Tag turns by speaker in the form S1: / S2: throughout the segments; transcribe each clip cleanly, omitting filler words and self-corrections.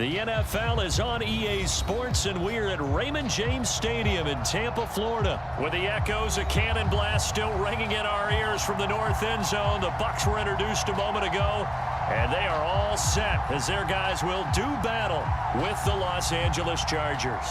S1: The NFL is on EA Sports, and we're at Raymond James Stadium in Tampa, Florida. With the echoes of cannon blast still ringing in our ears from the north end zone, the Bucs were introduced a moment ago, and they are all set as their guys will do battle with the Los Angeles Chargers.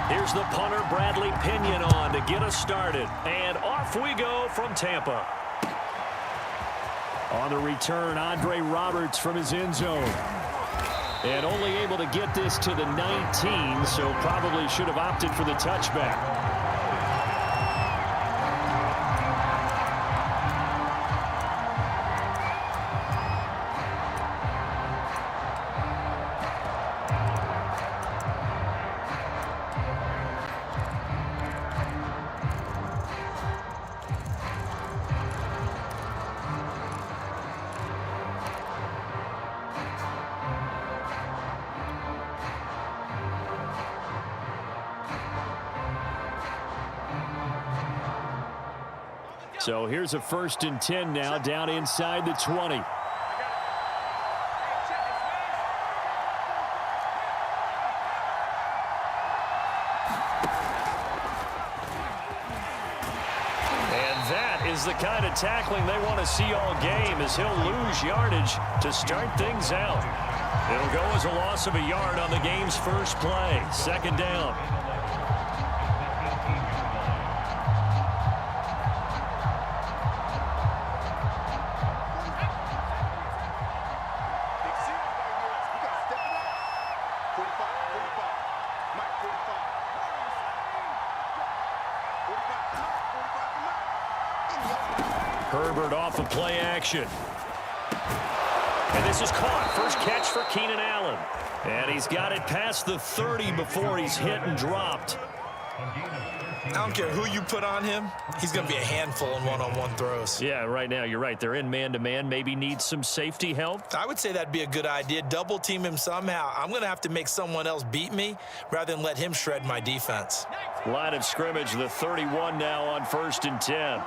S1: Here's the punter, Bradley Pinion, on to get us started. And off we go from Tampa. On the return, Andre Roberts from his end zone. And only able to get this to the 19, so probably should have opted for the touchback. So here's a 1st and 10 now, down inside the 20. And that is the kind of tackling they want to see all game, as he'll lose yardage to start things out. It'll go as a loss of a yard on the game's first play. 2nd down. Herbert off of play action. And this is caught. First catch for Keenan Allen. And he's got it past the 30 before he's hit and dropped.
S2: I don't care who you put on him. He's going to be a handful in one-on-one throws.
S1: Yeah, right now you're right. They're in man-to-man. Maybe needs some safety help.
S2: I would say that'd be a good idea. Double team him somehow. I'm going to have to make someone else beat me rather than let him shred my defense.
S1: Line of scrimmage, the 31 now on 1st and 10.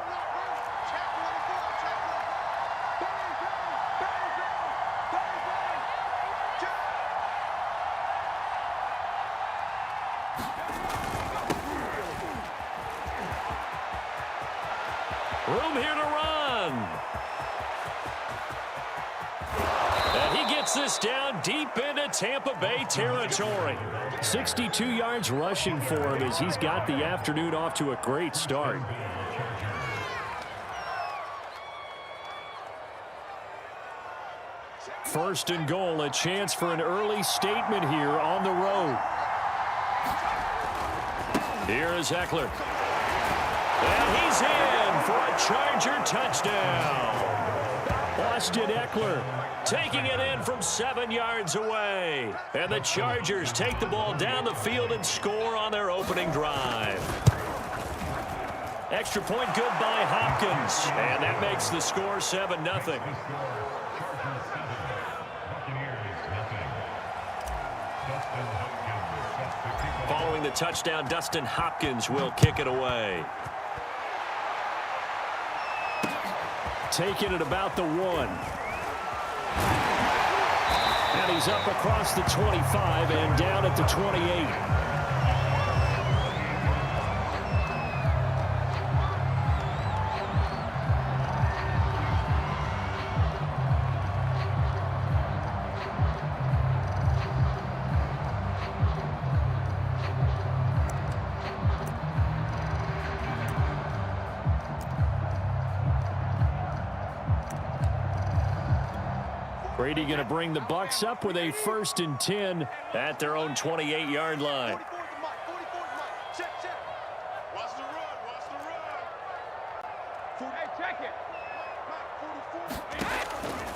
S1: Room here to run. And he gets this down deep into Tampa Bay territory. 62 yards rushing for him as he's got the afternoon off to a great start. First and goal, a chance for an early statement here on the road. Here is Eckler. And he's in for a Charger touchdown. Austin Eckler taking it in from 7 yards away. And the Chargers take the ball down the field and score on their opening drive. Extra point good by Hopkins. And that makes the score 7-0. Following the touchdown, Dustin Hopkins will kick it away. Taking it about the 1. And he's up across the 25 and down at the 28. Brady going to bring the Bucs up with a 1st and 10 at their own 28-yard line.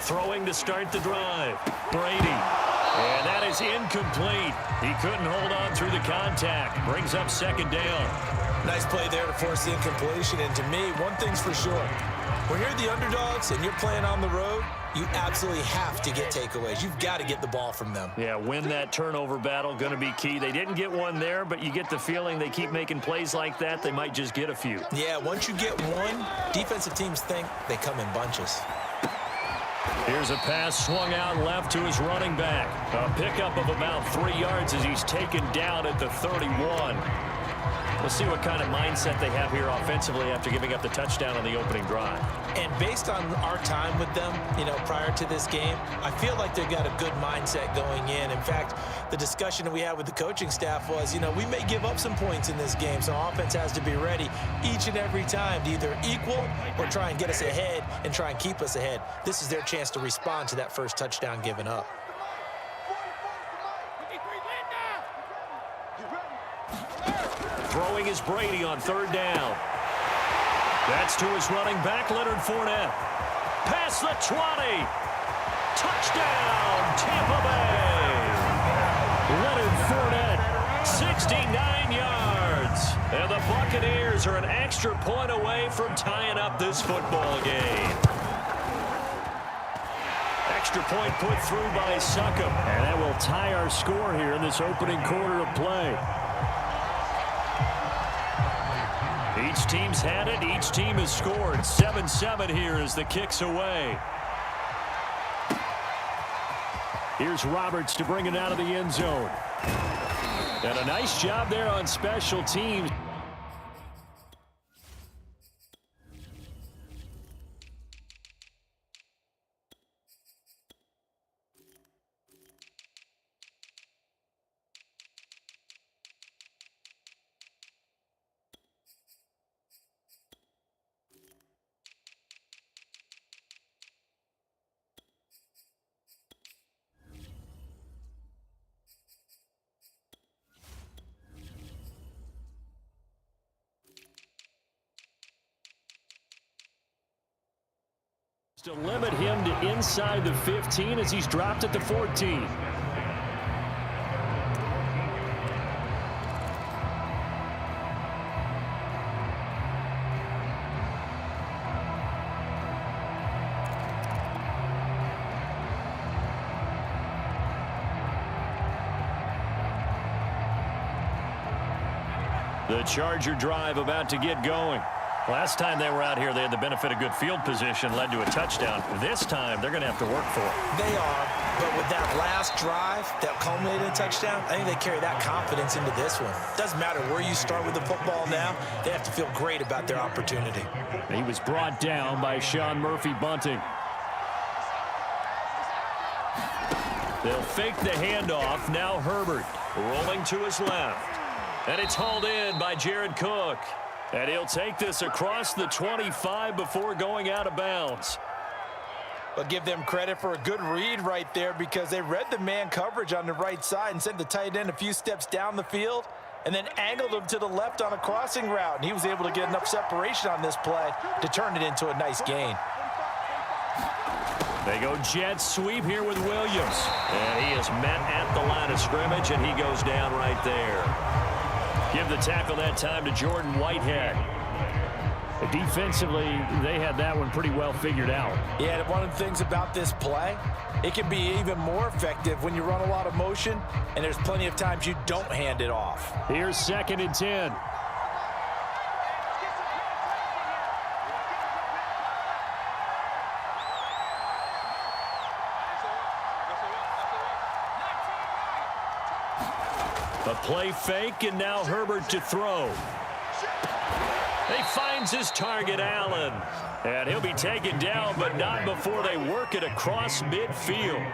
S1: Throwing to start the drive. Brady. And that is incomplete. He couldn't hold on through the contact. Brings up 2nd down.
S2: Nice play there to force the incompletion. And to me, one thing's for sure. When you're the underdogs and you're playing on the road, you absolutely have to get takeaways. You've got to get the ball from them.
S1: Yeah, win that turnover battle, going to be key. They didn't get one there, but you get the feeling they keep making plays like that, they might just get a few.
S2: Yeah, once you get one, defensive teams think they come in bunches.
S1: Here's a pass swung out left to his running back. A pickup of about 3 yards as he's taken down at the 31. We'll see what kind of mindset they have here offensively after giving up the touchdown on the opening drive.
S2: And based on our time with them, prior to this game, I feel like they've got a good mindset going in. In fact, the discussion that we had with the coaching staff was, we may give up some points in this game, so offense has to be ready each and every time to either equal or try and get us ahead and try and keep us ahead. This is their chance to respond to that first touchdown given up.
S1: Throwing is Brady on third down. That's to his running back, Leonard Fournette. Past the 20. Touchdown, Tampa Bay. Leonard Fournette, 69 yards. And the Buccaneers are an extra point away from tying up this football game. Extra point put through by Succop. And that will tie our score here in this opening quarter of play. Each team's had it. Each team has scored. 7-7 here as the kick's away. Here's Roberts to bring it out of the end zone. And a nice job there on special teams. To limit him to inside the 15 as he's dropped at the 14. The Charger drive about to get going. Last time they were out here, they had the benefit of good field position, led to a touchdown. This time, they're going to have to work for it.
S2: They are, but with that last drive that culminated in a touchdown, I think they carry that confidence into this one. Doesn't matter where you start with the football now, they have to feel great about their opportunity.
S1: He was brought down by Sean Murphy-Bunting. They'll fake the handoff. Now Herbert rolling to his left. And it's hauled in by Jared Cook. And he'll take this across the 25 before going out of bounds.
S2: But give them credit for a good read right there because they read the man coverage on the right side and sent the tight end a few steps down the field and then angled him to the left on a crossing route. And he was able to get enough separation on this play to turn it into a nice gain.
S1: They go jet sweep here with Williams. And he is met at the line of scrimmage, and he goes down right there. Give the tackle that time to Jordan Whitehead. Defensively, they had that one pretty well figured out.
S2: Yeah, one of the things about this play, it can be even more effective when you run a lot of motion, and there's plenty of times you don't hand it off.
S1: Here's 2nd and 10. A play fake, and now Herbert to throw. He finds his target, Allen. And he'll be taken down, but not before they work it across midfield.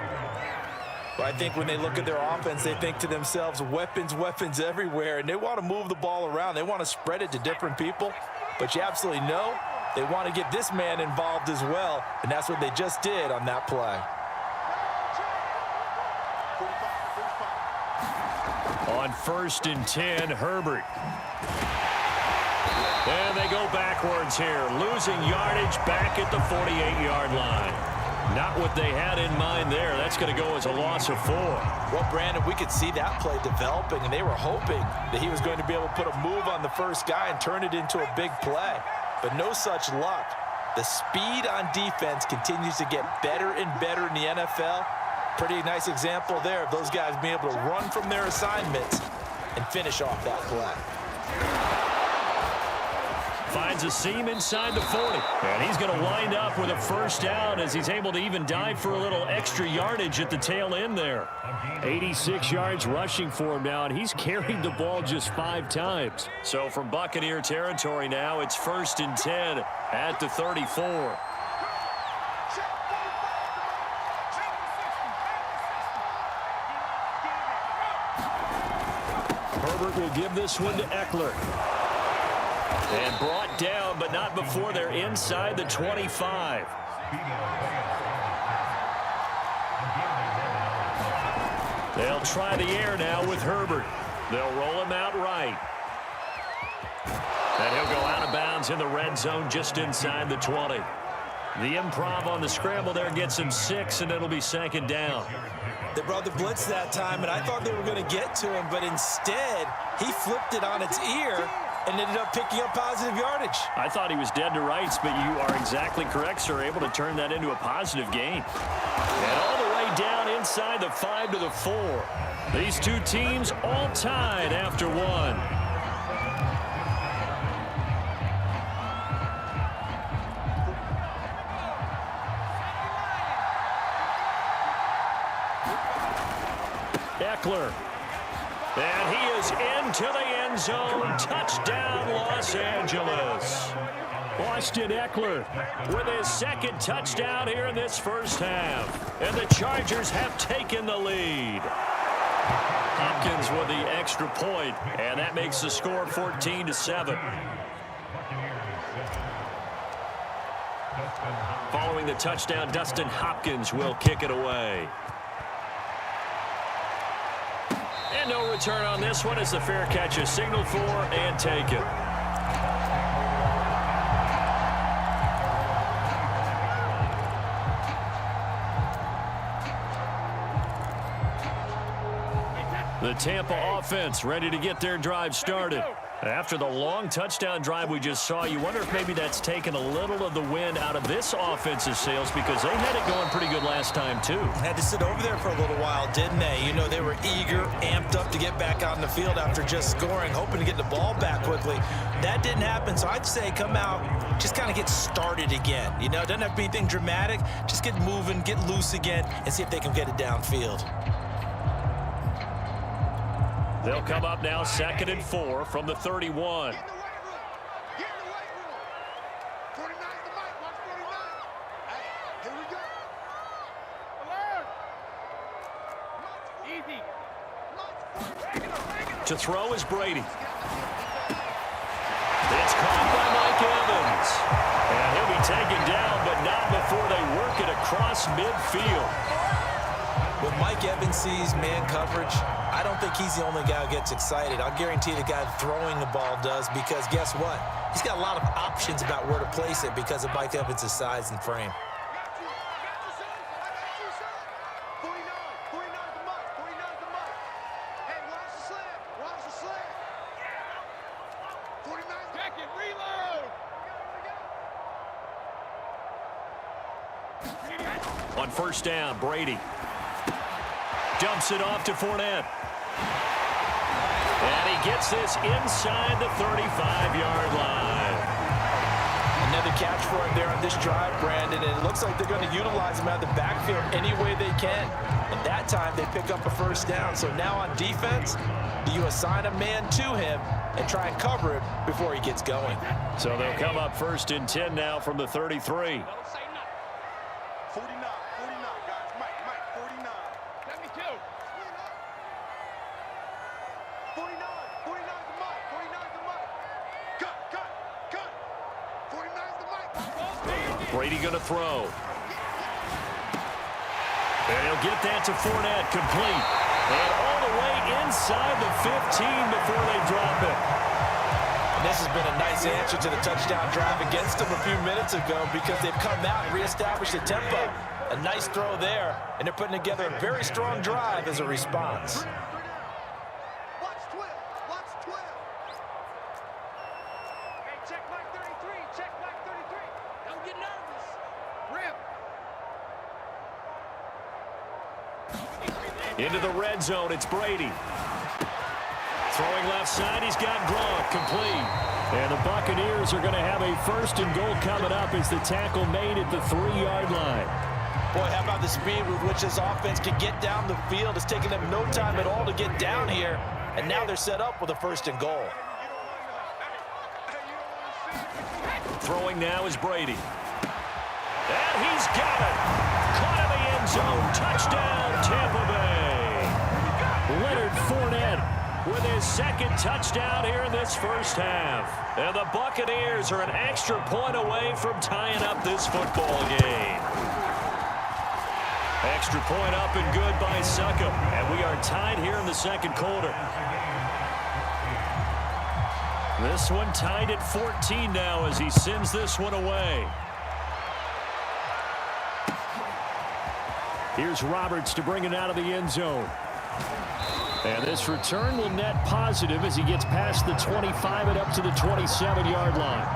S2: Well, I think when they look at their offense, they think to themselves, weapons, weapons everywhere, and they want to move the ball around. They want to spread it to different people, but you absolutely know they want to get this man involved as well, and that's what they just did on that play.
S1: On 1st and 10, Herbert. And they go backwards here, losing yardage back at the 48-yard line. Not what they had in mind there. That's going to go as a loss of 4.
S2: Well, Brandon, we could see that play developing, and they were hoping that he was going to be able to put a move on the first guy and turn it into a big play. But no such luck. The speed on defense continues to get better and better in the NFL. Pretty nice example there of those guys being able to run from their assignments and finish off that play.
S1: Finds a seam inside the 40. And he's going to wind up with a first down as he's able to even dive for a little extra yardage at the tail end there. 86 yards rushing for him now, and he's carried the ball just 5 times. So from Buccaneer territory now, it's 1st and 10 at the 34. Herbert will give this one to Eckler. And brought down, but not before they're inside the 25. They'll try the air now with Herbert. They'll roll him out right. And he'll go out of bounds in the red zone just inside the 20. The improv on the scramble there gets him 6, and it'll be 2nd down.
S2: They brought the blitz that time, and I thought they were going to get to him, but instead, he flipped it on its ear and ended up picking up positive yardage.
S1: I thought he was dead to rights, but you are exactly correct, sir. Able to turn that into a positive gain. And all the way down inside the 5 to the 4. These two teams all tied after 1. Eckler. And he is into the end zone. Touchdown, Los Angeles. Austin Eckler with his 2nd touchdown here in this first half. And the Chargers have taken the lead. Hopkins with the extra point, and that makes the score 14-7. Following the touchdown, Dustin Hopkins will kick it away. And no return on this one as the fair catch is signaled for and taken. The Tampa offense ready to get their drive started. After the long touchdown drive we just saw, you wonder if maybe that's taken a little of the wind out of this offensive sails, because they had it going pretty good last time too.
S2: Had to sit over there for a little while, didn't they? You know, they were eager, amped up to get back on the field after just scoring, hoping to get the ball back quickly. That didn't happen, so I'd say come out, just kind of get started again. You know, it doesn't have to be anything dramatic. Just get moving, get loose again, and see if they can get it downfield.
S1: They'll come up now 2nd and 4 from the 31. To throw is Brady. It's caught by Mike Evans. And he'll be taken down, but not before they work it across midfield.
S2: When Mike Evans sees man coverage, I don't think he's the only guy who gets excited. I'll guarantee the guy throwing the ball does, because guess what? He's got a lot of options about where to place it because of Mike Evans' size and frame.
S1: On 1st down, Brady dumps it off to Fournette. And he gets this inside the 35-yard line.
S2: Another catch for him there on this drive, Brandon, and it looks like they're going to utilize him out of the backfield any way they can. And that time they pick up a first down. So now on defense, do you assign a man to him and try and cover him before he gets going?
S1: So they'll come up 1st and 10 now from the 33.
S3: 49, guys. Mike, 49. Let me kill. 49 to Mike. 49 to Mike. Cut. 49 to Mike.
S1: Brady going to throw. And he'll get that to Fournette, complete. And all the way inside the 15 before they drop it.
S2: And this has been a nice answer to the touchdown drive against them a few minutes ago, because they've come out and reestablished the tempo. A nice throw there, and they're putting together a very strong drive as a response.
S3: Watch 12. Watch 12. Hey, check Mike 33. Check Mike 33. Don't get nervous. Rip.
S1: Into the red zone, it's Brady. Throwing left side, he's got Gronk, complete. And the Buccaneers are going to have a 1st and goal coming up as the tackle made at the 3-yard line.
S2: Boy, how about the speed with which this offense can get down the field? It's taken them no time at all to get down here, and now they're set up with a 1st and goal.
S1: Throwing now is Brady. And he's got it. Caught in the end zone. Touchdown, Tampa Bay. Leonard Fournette with his 2nd touchdown here in this first half. And the Buccaneers are an extra point away from tying up this football game. Extra point up and good by Succop. And we are tied here in the 2nd quarter. This one tied at 14 now as he sends this one away. Here's Roberts to bring it out of the end zone. And this return will net positive as he gets past the 25 and up to the 27-yard line.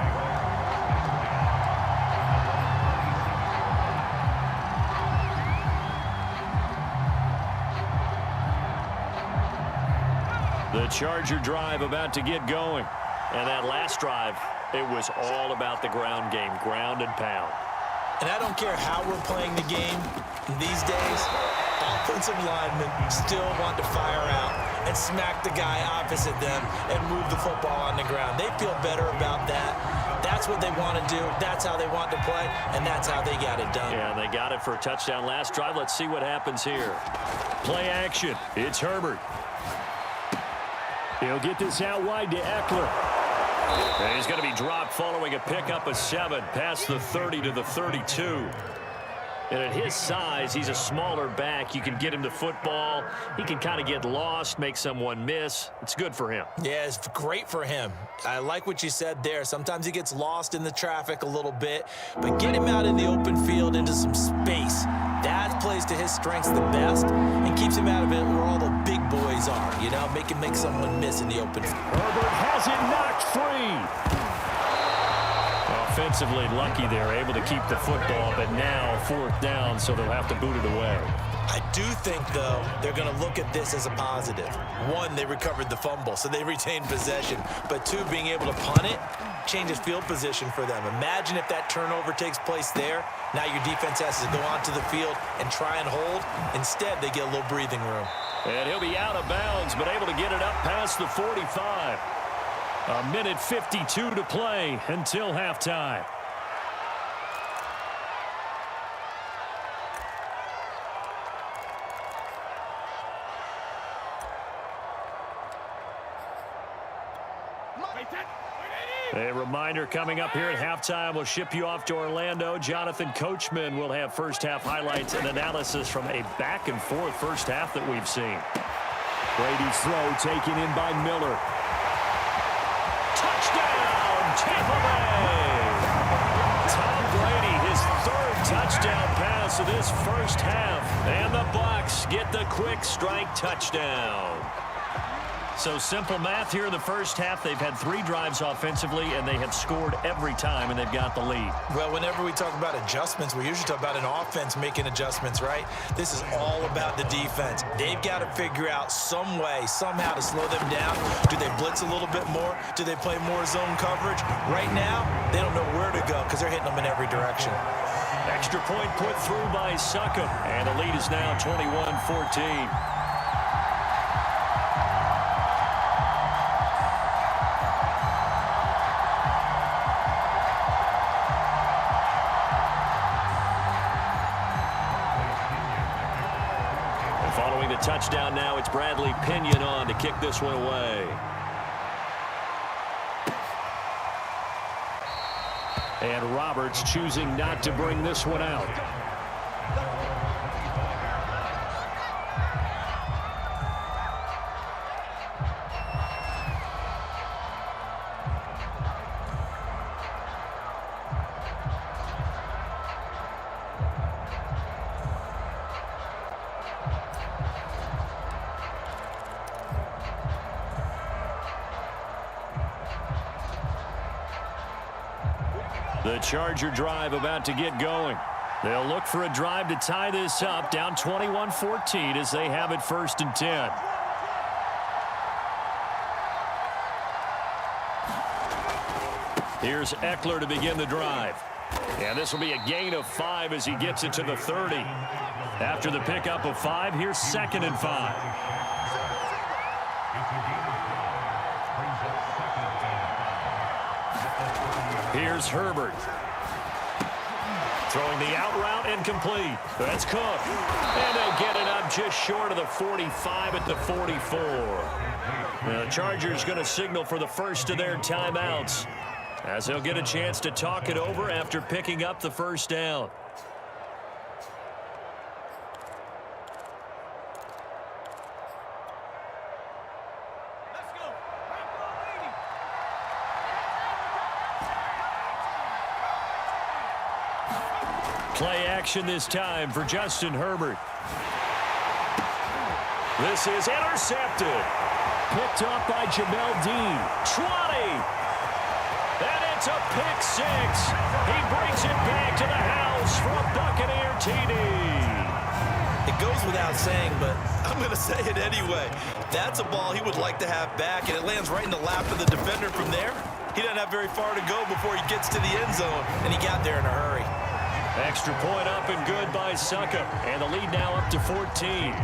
S1: The Charger drive about to get going. And that last drive, it was all about the ground game, ground and pound.
S2: And I don't care how we're playing the game these days, offensive linemen still want to fire out and smack the guy opposite them and move the football on the ground. They feel better about that. That's what they want to do. That's how they want to play, and that's how they got it done.
S1: Yeah, they got it for a touchdown last drive. Let's see what happens here. Play action. It's Herbert. He'll get this out wide to Eckler. And he's going to be dropped following a pickup of 7 past the 30 to the 32. And at his size, he's a smaller back. You can get him to football. He can kind of get lost, make someone miss. It's good for him.
S2: Yeah, it's great for him. I like what you said there. Sometimes he gets lost in the traffic a little bit, but get him out in the open field into some space. That plays to his strengths the best and keeps him out of it where all the big boys are, you know, make someone miss in the open field.
S1: Herbert has it knocked free. Offensively lucky they're able to keep the football, but now 4th down, so they'll have to boot it away.
S2: I do think, though, they're going to look at this as a positive. 1, they recovered the fumble, so they retained possession. But 2, being able to punt it changes field position for them. Imagine if that turnover takes place there. Now your defense has to go onto the field and try and hold. Instead, they get a little breathing room.
S1: And he'll be out of bounds, but able to get it up past the 45. A minute 52 to play until halftime. A reminder coming up here at halftime. We'll ship you off to Orlando. Jonathan Coachman will have first half highlights and analysis from a back and forth first half that we've seen. Brady's throw taken in by Miller. Touchdown, Tampa Bay! Tom Brady, his 3rd touchdown pass of this first half. And the Bucs get the quick strike touchdown. So simple math here in the first half. They've had 3 drives offensively, and they have scored every time, and they've got the lead.
S2: Well, whenever we talk about adjustments, we usually talk about an offense making adjustments, right? This is all about the defense. They've got to figure out some way, somehow to slow them down. Do they blitz a little bit more? Do they play more zone coverage? Right now, they don't know where to go because they're hitting them in every direction.
S1: Extra point put through by Succop, and the lead is now 21-14. Following the touchdown now, it's Bradley Pinion on to kick this one away. And Roberts choosing not to bring this one out. The Charger drive about to get going. They'll look for a drive to tie this up, down 21-14 as they have it 1st and 10. Here's Eckler to begin the drive. And this will be a gain of 5 as he gets it to the 30. After the pickup of 5, here's 2nd and 5. Here's Herbert. Throwing the out route incomplete. That's Cook. And they'll get it up just short of the 45 at the 44. The Chargers going to signal for the first of their timeouts, as they'll get a chance to talk it over after picking up the first down. Play action this time for Justin Herbert. This is intercepted. Picked up by Jamel Dean. 20. And it's a pick 6. He brings it back to the house for a Buccaneer TD.
S2: It goes without saying, but I'm going to say it anyway. That's a ball he would like to have back, and it lands right in the lap of the defender from there. He doesn't have very far to go before he gets to the end zone, and he got there in a hurry.
S1: Extra point up and good by Suckup, and the lead now up to 14.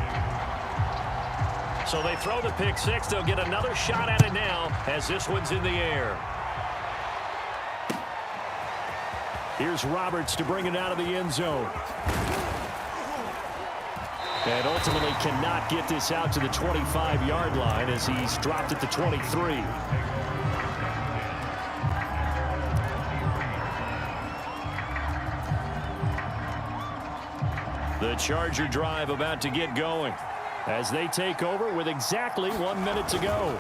S1: So they throw the pick 6. They'll get another shot at it now as this one's in the air. Here's Roberts to bring it out of the end zone. And ultimately cannot get this out to the 25-yard line as he's dropped at the 23. The Charger drive about to get going as they take over with exactly 1 minute to go.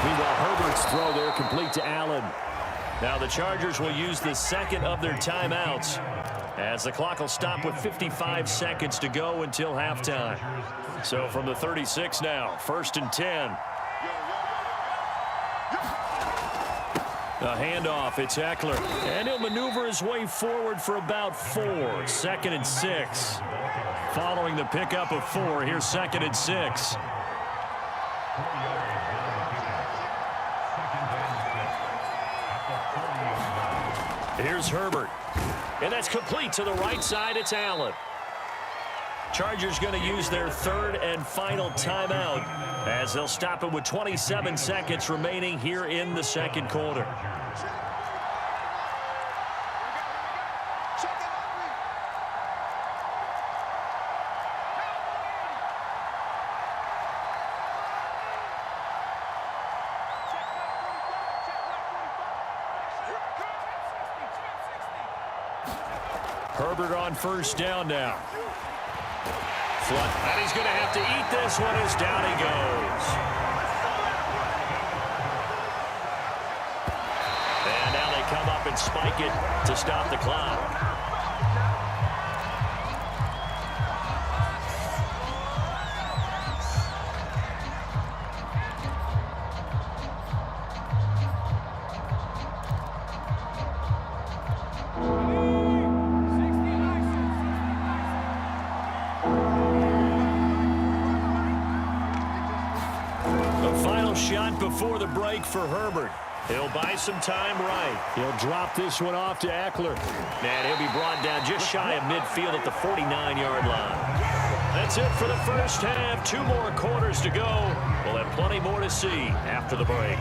S1: Meanwhile, Herbert's throw there complete to Allen. Now the Chargers will use the second of their timeouts as the clock will stop with 55 seconds to go until halftime. So from the 36 now, 1st and 10. A handoff, it's Eckler, and he'll maneuver his way forward for about 4. 2nd and 6. Following the pickup of 4, here's 2nd and 6. Here's Herbert, and that's complete to the right side. It's Allen. Chargers going to use their 3rd and final timeout as they'll stop it with 27 seconds remaining here in the 2nd quarter. Herbert on 1st down now. And he's going to have to eat this one as down he goes. And now they come up and spike it to stop the clock. Shot before the break for Herbert. He'll buy some time right. He'll drop this one off to Eckler. And he'll be brought down just shy of midfield at the 49-yard line. That's it for the first half. 2 more quarters to go. We'll have plenty more to see after the break.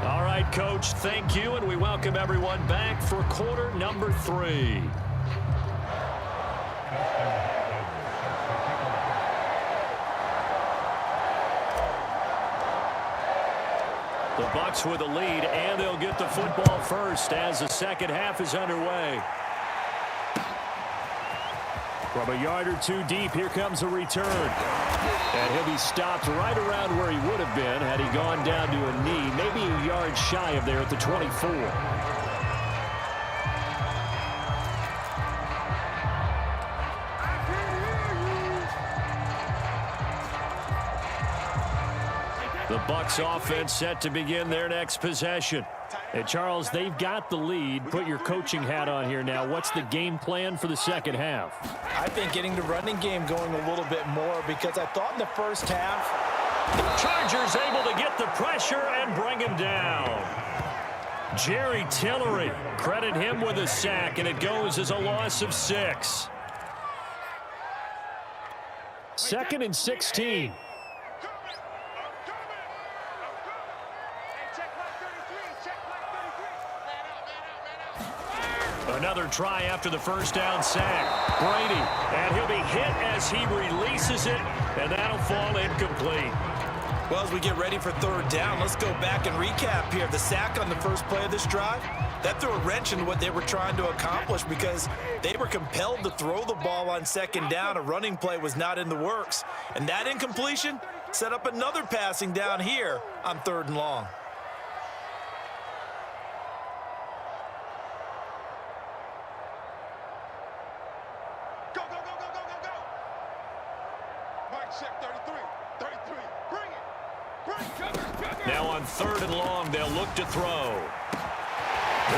S1: All right, Coach, thank you, and we welcome everyone back for quarter number 3. The Bucs with a lead, and they'll get the football first as the second half is underway. From a yard or 2 deep, here comes a return. And he'll be stopped right around where he would have been had he gone down to a knee, maybe a yard shy of there at the 24. The Bucs offense set to begin their next possession. Hey, Charles, they've got the lead. Put your coaching hat on here now. What's the game plan for the second half?
S2: I think getting the running game going a little bit more, because I thought in the first half,
S1: Chargers able to get the pressure and bring him down. Jerry Tillery, credit him with a sack, and it goes as a loss of 6. 2nd and 16. Another try after the first down sack. Brady, and he'll be hit as he releases it, and that'll fall incomplete.
S2: well, as we get ready for third down, let's go back and recap here. The sack on the first play of this drive, that threw a wrench into what they were trying to accomplish, because they were compelled to throw the ball on second down. A running play was not in the works. And that incompletion set up another passing down here on 3rd and long.
S3: Go, go, go, go, go, go, go. Mike, check 33. 33. Bring it. Bring it.
S1: Now on 3rd and long, they'll look to throw.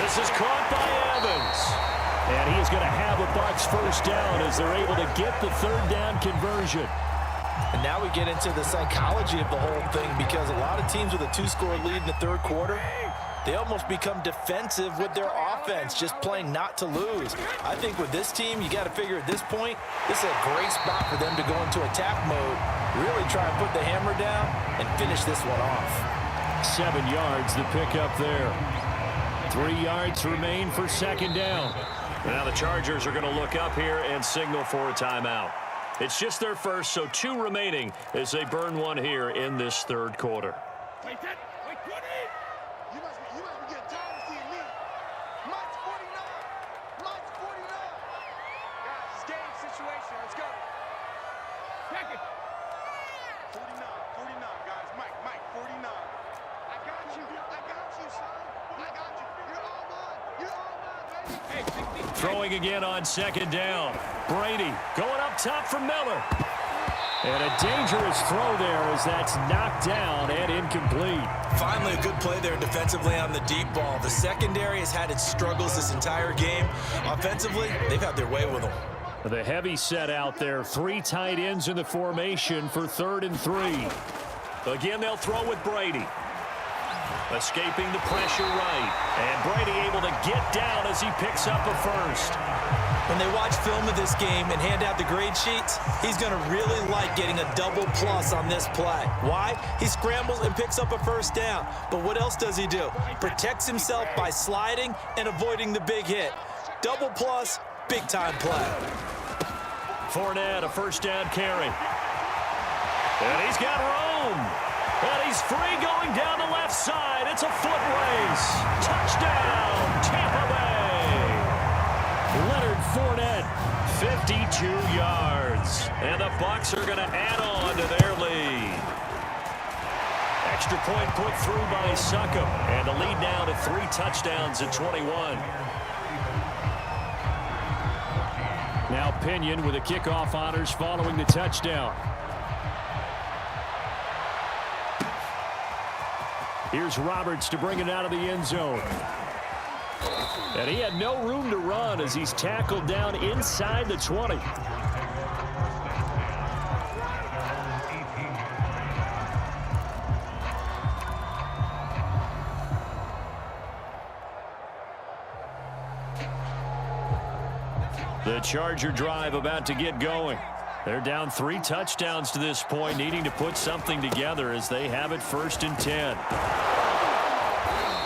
S1: This is caught by Evans. And he is going to have a Bucs first down as they're able to get the 3rd down conversion.
S2: And now we get into the psychology of the whole thing, because a lot of teams with a 2-score lead in the 3rd quarter, they almost become defensive with their offense, just playing not to lose. I think with this team, you got to figure at this point, this is a great spot for them to go into attack mode, really try and put the hammer down and finish this one off.
S1: 7 yards, the pickup there. 3 yards remain for 2nd down. Now the Chargers are going to look up here and signal for a timeout. It's just their first, so 2 remaining as they burn one here in this 3rd quarter.
S3: Wait, that. Wait, 20. You must be getting tired of seeing me. Mike's 49. Mike's 49. Guys, it's game situation. Let's go. Check it. 49. 49, guys. Mike, 49. I got you. I got you, son. I got you. You're all mine. You're all mine, baby. Hey, 16.
S1: Throwing again on 2nd down. Brady going up top for Miller. And a dangerous throw there as that's knocked down and incomplete.
S2: Finally, a good play there defensively on the deep ball. The secondary has had its struggles this entire game. Offensively, they've had their way with them.
S1: The heavy set out there. 3 tight ends in the formation for 3rd and 3. Again, they'll throw with Brady. Escaping the pressure right. And Brady able to get down as he picks up a first.
S2: When they watch film of this game and hand out the grade sheets, he's going to really like getting a double plus on this play. Why? He scrambles and picks up a first down. But what else does he do? Protects himself by sliding and avoiding the big hit. Double plus, big time play.
S1: Fournette, a first down carry. And he's got room. And he's free going down the left side. It's a foot race. Touchdown, Tampa Bay. Leonard Fournette, 52 yards. And the Bucs are going to add on to their lead. Extra point put through by Succop. And the lead now to 3 touchdowns at 21. Now Pinion with the kickoff honors following the touchdown. Here's Roberts to bring it out of the end zone. And he had no room to run as he's tackled down inside the 20. The Charger drive about to get going. They're down 3 touchdowns to this point, needing to put something together as they have it 1st and 10.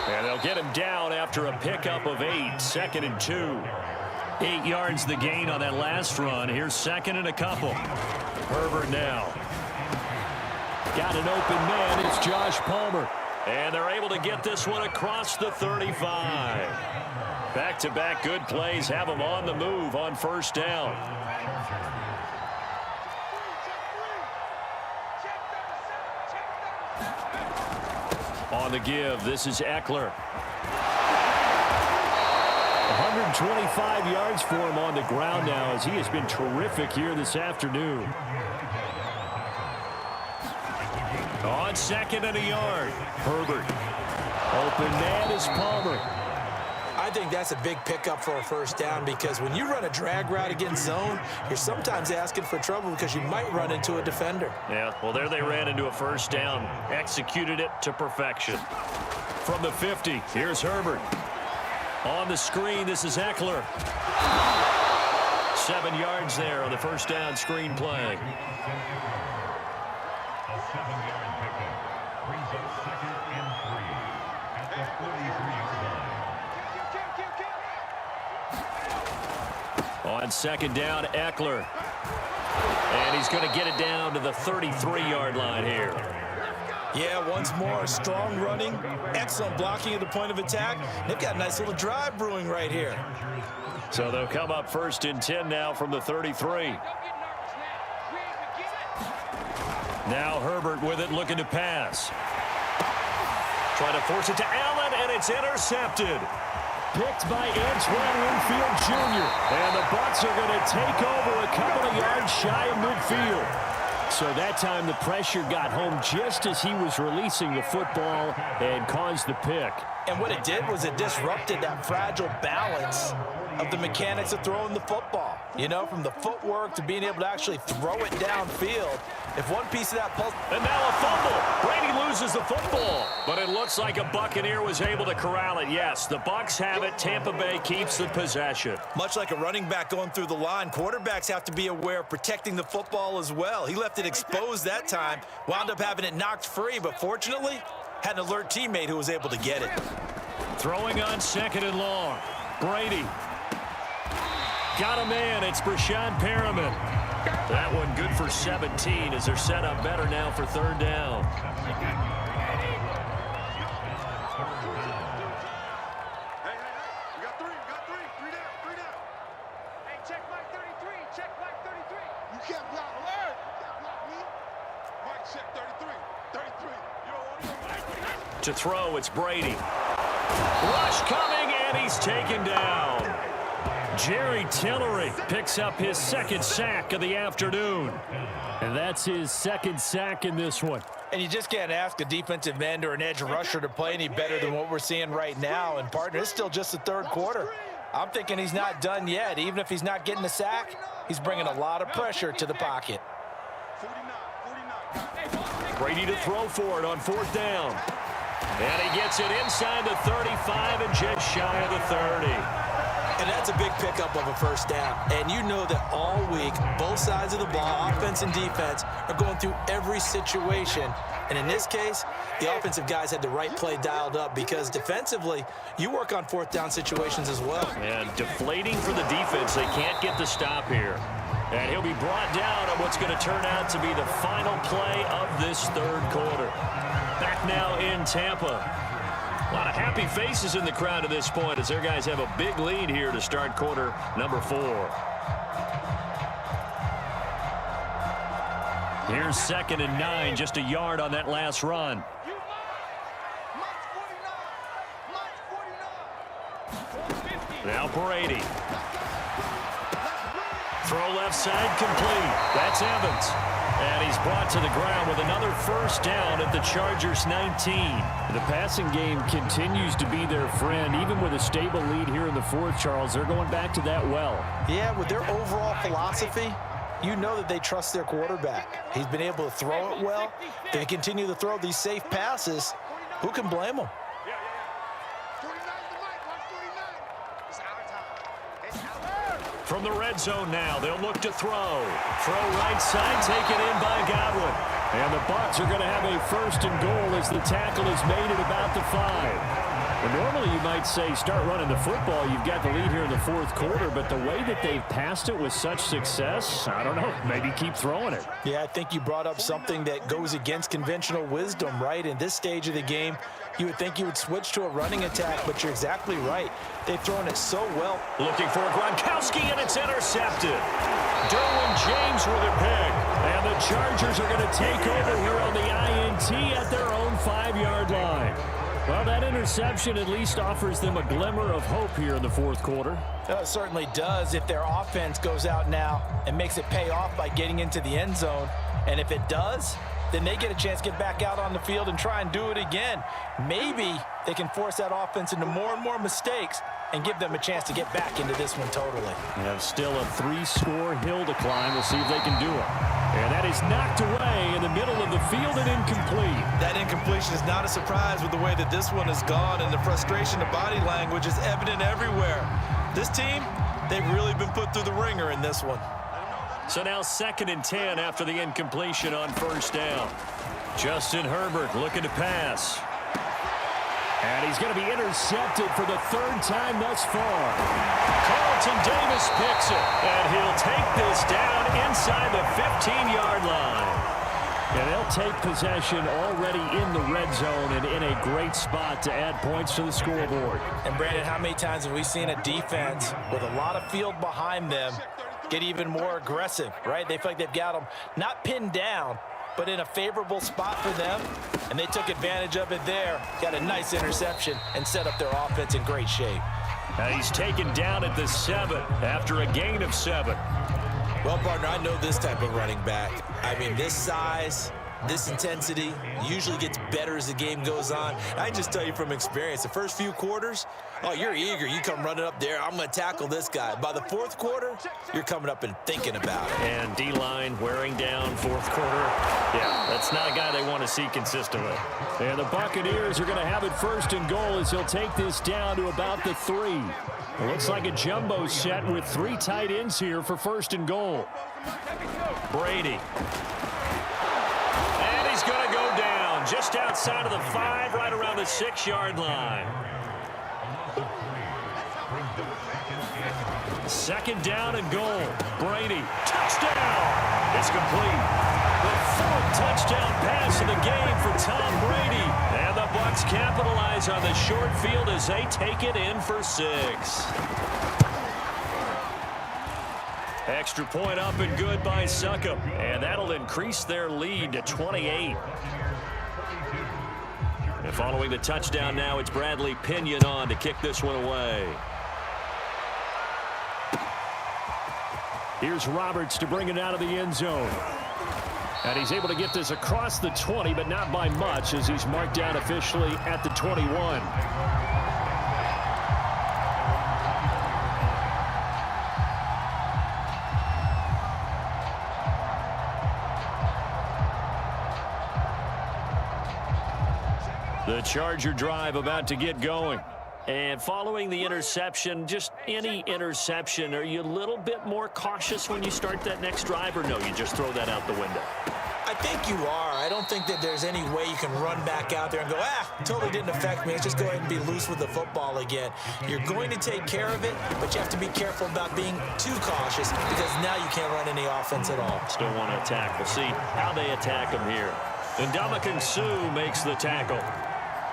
S1: And they'll get him down after a pickup of 8, 2nd and 2. 8 yards the gain on that last run. Here's 2nd and a couple. Herbert now. Got an open man. It's Josh Palmer. And they're able to get this one across the 35. Back-to-back good plays have them on the move on 1st down. On the give, this is Eckler. 125 yards for him on the ground now as he has been terrific here this afternoon. On 2nd and a yard, Herbert. Open man is Palmer.
S2: I think that's a big pickup for a first down because when you run a drag route against zone, you're sometimes asking for trouble because you might run into a defender.
S1: Yeah, well, there they ran into a first down. Executed it to perfection. From the 50, here's Herbert. On the screen, this is Eckler. 7 yards there on the first down screen play.
S4: A 7-yard pickup brings up 2nd and 3 at the 43-yard line.
S1: On second down, Eckler. And he's going to get it down to the 33-yard line here.
S2: Yeah, once more, strong running, excellent blocking at the point of attack. They've got a nice little drive brewing right here.
S1: So they'll come up 1st and 10 now from the 33. Now Herbert with it, looking to pass. Trying to force it to Allen, and it's intercepted. Picked by Antoine Winfield Jr. And the Bucs are going to take over a couple of yards shy of midfield. So that time the pressure got home just as he was releasing the football and caused the pick.
S2: And what it did was it disrupted that fragile balance of the mechanics of throwing the football. You know, from the footwork to being able to actually throw it downfield. If one piece of that puzzle...
S1: And now a fumble. Brady loses the football. But it looks like a Buccaneer was able to corral it. Yes, the Bucs have it. Tampa Bay keeps the possession.
S2: Much like a running back going through the line, quarterbacks have to be aware of protecting the football as well. He left it exposed that time, wound up having it knocked free, but fortunately, had an alert teammate who was able to get it.
S1: Throwing on 2nd and long. Brady. Got a man. It's Brashad Perriman. That one good for 17 as they're set up better now for 3rd down.
S3: Hey, we got three down. Hey, check Mike 33, You can't block alert. You can't block me. Mike, check 33. You don't want
S1: To throw, it's Brady. Rush coming, and he's taken down. Jerry Tillery picks up his 2nd sack of the afternoon. And that's his 2nd sack in this one.
S2: And you just can't ask a defensive end or an edge rusher to play any better than what we're seeing right now. And, partner, it's still just the 3rd quarter. I'm thinking he's not done yet. Even if he's not getting a sack, he's bringing a lot of pressure to the pocket.
S3: 49.
S1: Brady to throw for it on 4th down. And he gets it inside the 35 and just shy of the 30.
S2: And that's a big pickup of a first down. And you know that all week, both sides of the ball, offense and defense, are going through every situation. And in this case, the offensive guys had the right play dialed up because defensively, you work on 4th down situations as well.
S1: And deflating for the defense. They can't get the stop here. And he'll be brought down on what's going to turn out to be the final play of this 3rd quarter. Back now in Tampa. A lot of happy faces in the crowd at this point as their guys have a big lead here to start quarter number 4. Here's 2nd and 9, just a yard on that last run. Now Brady. Throw left side complete. That's Evans. And he's brought to the ground with another first down at the Chargers 19. The passing game continues to be their friend. Even with a stable lead here in the 4th, Charles, they're going back to that well.
S2: Yeah, with their overall philosophy, you know that they trust their quarterback. He's been able to throw it well. They continue to throw these safe passes. Who can blame them?
S1: From the red zone now, they'll look to throw. Throw right side, taken in by Godwin. And the Bucs are going to have a 1st and goal as the tackle is made at about the 5. And normally you might say start running the football. You've got the lead here in the 4th quarter, but the way that they've passed it with such success, I don't know, maybe keep throwing it.
S2: Yeah, I think you brought up something that goes against conventional wisdom, right? In this stage of the game, you would think you would switch to a running attack, but you're exactly right. They've thrown it so well.
S1: Looking for Gronkowski, and it's intercepted. Derwin James with a pick. And the Chargers are going to take over here on the INT at their own 5-yard line. Well, that interception at least offers them a glimmer of hope here in the 4th quarter.
S2: It certainly does if their offense goes out now and makes it pay off by getting into the end zone. And if it does, then they get a chance to get back out on the field and try and do it again. Maybe they can force that offense into more and more mistakes and give them a chance to get back into this one totally.
S1: They have still a 3-score hill to climb. We'll see if they can do it. And that is knocked away in the middle of the field and incomplete.
S2: That incompletion is not a surprise with the way that this one has gone, and the frustration of body language is evident everywhere. This team, they've really been put through the ringer in this one.
S1: So now 2nd and 10 after the incompletion on 1st down. Justin Herbert looking to pass. And he's going to be intercepted for the 3rd time thus far. Carlton Davis picks it, and he'll take this down inside the 15-yard line. And they'll take possession already in the red zone and in a great spot to add points to the scoreboard.
S2: And, Brandon, how many times have we seen a defense with a lot of field behind them get even more aggressive, right? They feel like they've got them not pinned down, but in a favorable spot for them, and they took advantage of it there. Got a nice interception and set up their offense in great shape.
S1: Now he's taken down at the 7 after a gain of 7.
S2: Well, partner, I know this type of running back. I mean, this size, this intensity usually gets better as the game goes on. I can just tell you from experience, the first few quarters, oh, you're eager. You come running up there, I'm going to tackle this guy. By the 4th quarter, you're coming up and thinking about it.
S1: And D-line wearing down 4th quarter. Yeah, that's not a guy they want to see consistently. And the Buccaneers are going to have it 1st and goal as he'll take this down to about the 3. It looks like a jumbo set with 3 tight ends here for 1st and goal. Brady. And he's going to go down just outside of the 5, right around the 6-yard line. 2nd down and goal. Brady, touchdown. It's complete. The 4th touchdown pass of the game for Tom Brady. And the Bucs capitalize on the short field as they take it in for 6. Extra point up and good by Succop. And that'll increase their lead to 28. And following the touchdown now, it's Bradley Pinion on to kick this one away. Here's Roberts to bring it out of the end zone. And he's able to get this across the 20, but not by much as he's marked down officially at the 21. The Charger drive about to get going. And following the interception, just any interception, are you a little bit more cautious when you start that next drive, or no, you just throw that out the window?
S2: I think you are. I don't think that there's any way you can run back out there and go, totally didn't affect me. Let's just go ahead and be loose with the football again. You're going to take care of it, but you have to be careful about being too cautious because now you can't run any offense at all.
S1: Still want to attack. We'll see how they attack him here. And Ndamukong Suh makes the tackle.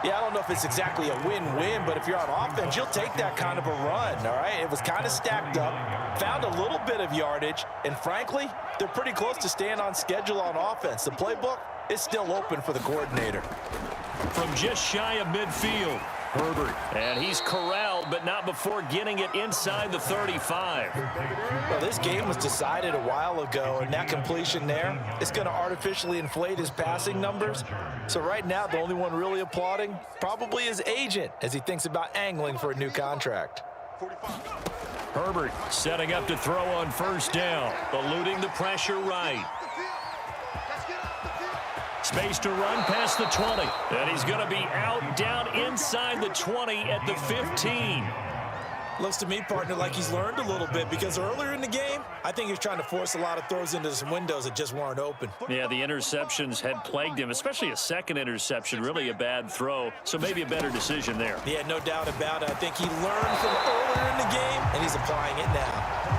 S2: Yeah, I don't know if it's exactly a win-win, but if you're on offense, you'll take that kind of a run, all right? It was kind of stacked up, found a little bit of yardage, and frankly, they're pretty close to staying on schedule on offense. The playbook is still open for the coordinator.
S1: From just shy of midfield, Herbert. And he's corralled, but not before getting it inside the 35.
S2: Well, this game was decided a while ago, and that completion there is going to artificially inflate his passing numbers. So right now, the only one really applauding probably his agent as he thinks about angling for a new contract.
S1: Herbert setting up to throw on 1st down, eluding the pressure right. Space to run past the 20. And he's going to be out down inside the 20 at the 15.
S2: Looks to me, partner, like he's learned a little bit because earlier in the game, I think he was trying to force a lot of throws into some windows that just weren't open.
S1: Yeah, the interceptions had plagued him, especially a 2nd interception, really a bad throw. So maybe a better decision there.
S2: Yeah, no doubt about it. I think he learned from earlier in the game, and he's applying it now.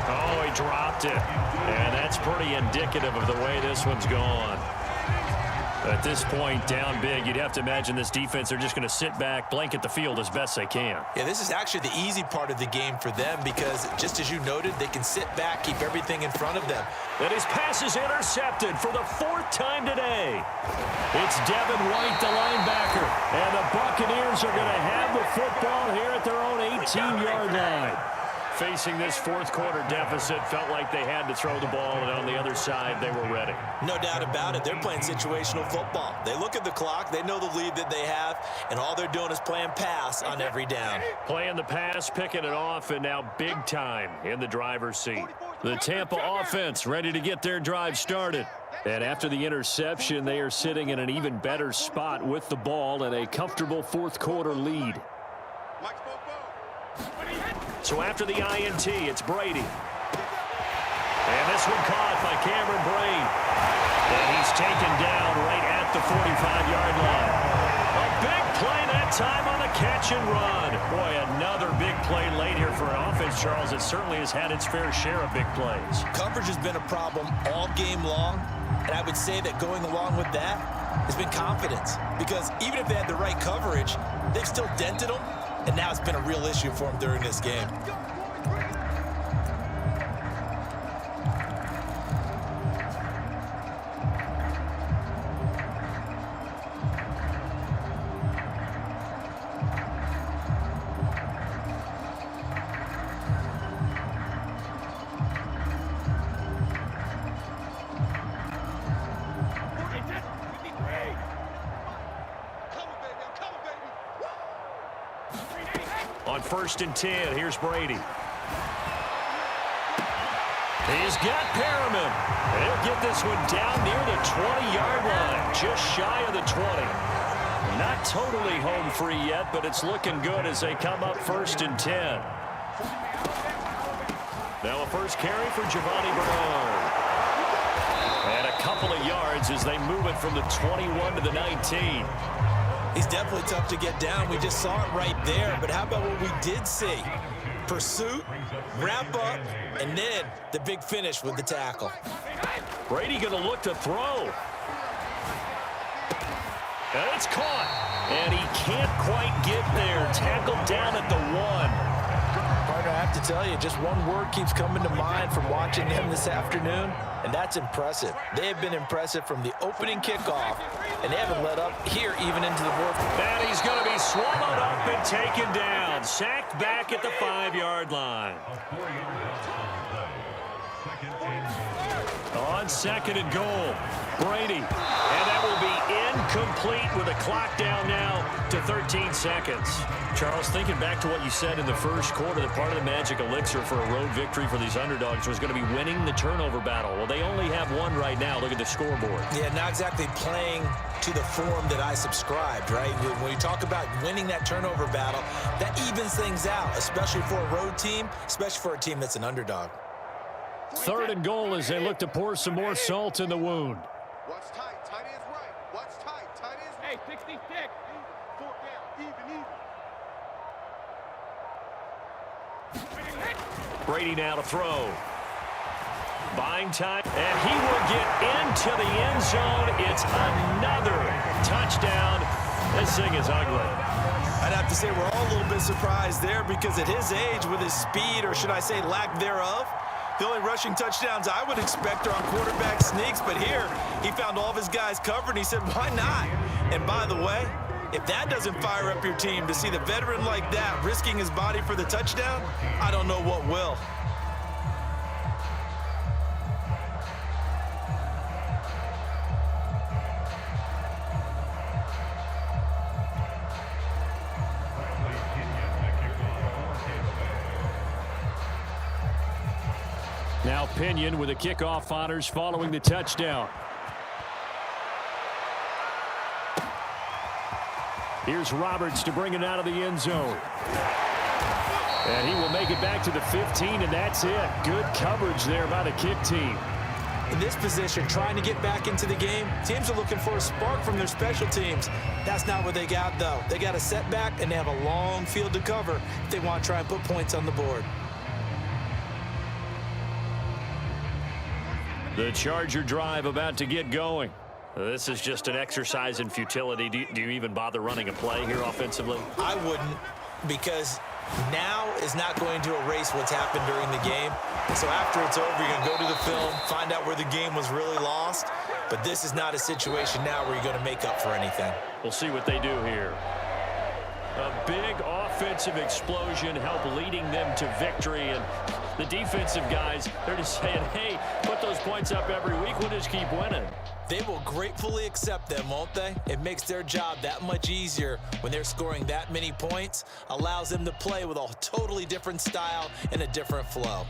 S1: Oh, he dropped it. And that's pretty indicative of the way this one's gone. At this point, down big, you'd have to imagine this defense are just going to sit back, blanket the field as best they can.
S2: Yeah, this is actually the easy part of the game for them because, just as you noted, they can sit back, keep everything in front of them.
S1: And his pass is intercepted for the 4th time today. It's Devin White, the linebacker, and the Buccaneers are going to have the football here at their own 18-yard line. Facing this fourth quarter deficit, felt like they had to throw the ball, and on the other side, they were ready.
S2: No doubt about it. They're playing situational football. They look at the clock, they know the lead that they have, and all they're doing is playing pass on every down.
S1: Playing the pass, picking it off, and now big time in the driver's seat. The Tampa offense ready to get their drive started. And after the interception, they are sitting in an even better spot with the ball and a comfortable fourth quarter lead. So after the INT, it's Brady. And this one caught by Cameron Brate. And he's taken down right at the 45-yard line. A big play that time on the catch and run. Boy, another big play late here for an offense, Charles. It certainly has had its fair share of big plays.
S2: Coverage has been a problem all game long, and I would say that going along with that has been confidence. Because even if they had the right coverage, they've still dented them, and now it's been a real issue for them during this game.
S1: On 1st and 10, here's Brady. He's got Perriman. He'll get this one down near the 20-yard line, just shy of the 20. Not totally home free yet, but it's looking good as they come up 1st and 10. Now a first carry for Giovanni Bernard. And a couple of yards as they move it from the 21 to the 19.
S2: He's definitely tough to get down. We just saw it right there. But how about what we did see? Pursuit, wrap up, and then the big finish with the tackle.
S1: Brady going to look to throw. And it's caught. And he can't quite get there. Tackled down at the 1.
S2: Partner, I have to tell you, just one word keeps coming to mind from watching him this afternoon, and that's impressive. They have been impressive from the opening kickoff, and they haven't let up here even into the fourth.
S1: And he's going to be swallowed up and taken down. Sacked back at the 5-yard line. On 2nd and goal, Brady. And that will be incomplete with a clock down now to 13 seconds. Charles, thinking back to what you said in the first quarter, that part of the magic elixir for a road victory for these underdogs was going to be winning the turnover battle. Well, they only have one right now. Look at the scoreboard.
S2: Yeah, not exactly playing to the form that I subscribed, right? When you talk about winning that turnover battle, that evens things out, especially for a road team, especially for a team that's an underdog.
S1: 3rd and goal as they look to pour some more salt in the wound.
S3: Watch tight. Tight is right. Watch tight. Tight is right. Hey, 66. 4 down. Even.
S1: Brady now to throw. Buying time, and he will get into the end zone. It's another touchdown. This thing is ugly.
S2: I'd have to say we're all a little bit surprised there because at his age, with his speed, or should I say lack thereof, the only rushing touchdowns I would expect are on quarterback sneaks, but here he found all of his guys covered, and he said, why not? And by the way, if that doesn't fire up your team to see the veteran like that risking his body for the touchdown, I don't know what will.
S1: Now Pinion with the kickoff honors following the touchdown. Here's Roberts to bring it out of the end zone. And he will make it back to the 15, and that's it. Good coverage there by the kick team.
S2: In this position, trying to get back into the game, teams are looking for a spark from their special teams. That's not what they got, though. They got a setback, and they have a long field to cover if they want to try and put points on the board.
S1: The Charger drive about to get going. This is just an exercise in futility. Do you even bother running a play here offensively?
S2: I wouldn't, because now is not going to erase what's happened during the game. So after it's over, you're going to go to the film, find out where the game was really lost. But this is not a situation now where you're going to make up for anything.
S1: We'll see what they do here. A big offensive explosion help leading them to victory. And the defensive guys, they're just saying, hey, put those points up every week. We'll just keep winning.
S2: They will gratefully accept them, won't they? It makes their job that much easier when they're scoring that many points, allows them to play with a totally different style and a different flow.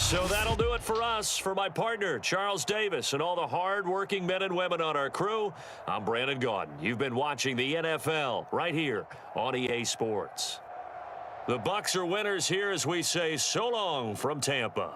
S1: So that'll do it for us. For my partner, Charles Davis, and all the hard-working men and women on our crew, I'm Brandon Gaudin. You've been watching the NFL right here on EA Sports. The Bucs are winners here as we say so long from Tampa.